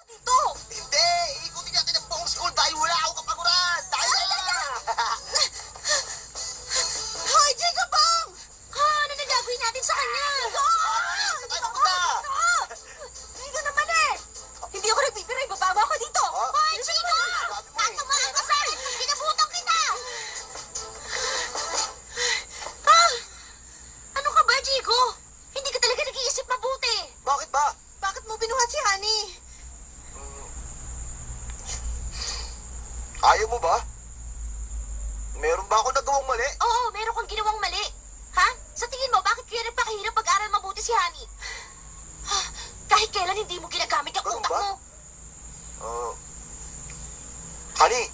dito! Hindi! Ikutin natin ang buong school dahil wala akong kapaguran! Dahil na! Hoy, Jacob Bang! Ano na gagawin natin sa kanya? Saan tayo pupunta? Hindi naman eh! Hindi ako nagbibiro, ibaba mo ako dito! Hoy, Jacob! Tatamaan ka sa'yo! Pinabutan kita! Ano ka ba, Jigo? Hindi ka talaga nag-iisip mabuti! Bakit ba? Bakit mo binuhat si Honey? Ayaw mo ba? Meron ba ako nagawang mali? Oo, meron kang ginawang mali. Ha? Sa tingin mo, bakit kaya nagpakahirap pag-aral mabuti si Honey? Kahit kailan hindi mo ginagamit ang Ganun utak ba? mo. Honey,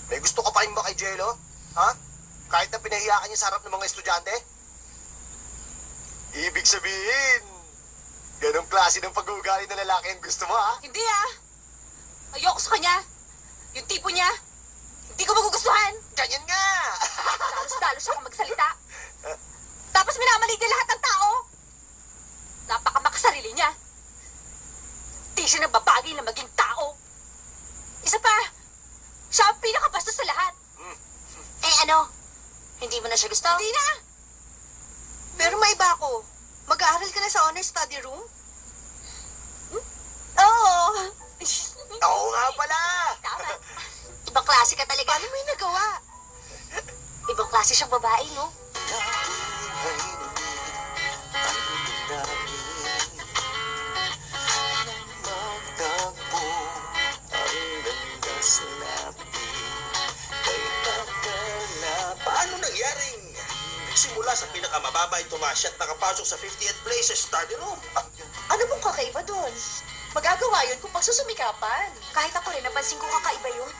may gusto ka pa rin ba kay Jello? Ha? Kahit na pinahiya ka niya sa harap ng mga estudyante? Ibig sabihin, ganong klase ng pag-uugali ng lalaki ang gusto mo, ha? Hindi ayoko sa kanya. Yung tipo niya, hindi ko magugustuhan. Ganyan nga! Dalos-dalos siya kung magsalita. Tapos minamali niya lahat ng tao. Napakamakasarili niya. Di siya nababagay na maging tao. Isa pa, siya ang pinakabastos sa lahat. Ano? Hindi mo na siya gusto? Hindi na. Pero may iba ako. Mag-aaral ka na sa honor study room? Oo. Oo nga pala! Tama. Ibang klase ka talaga. Paano mo yung nagawa? Ibang klase siyang babae, no? Paano nangyaring simula sa pinakamababa ay tumasya at nakapasok sa 50th place sa study room? Ano pong kakaiba doon? Magagawa yun kung pagsusumikapan. Kahit ako rin, napansin ko kakaiba yun.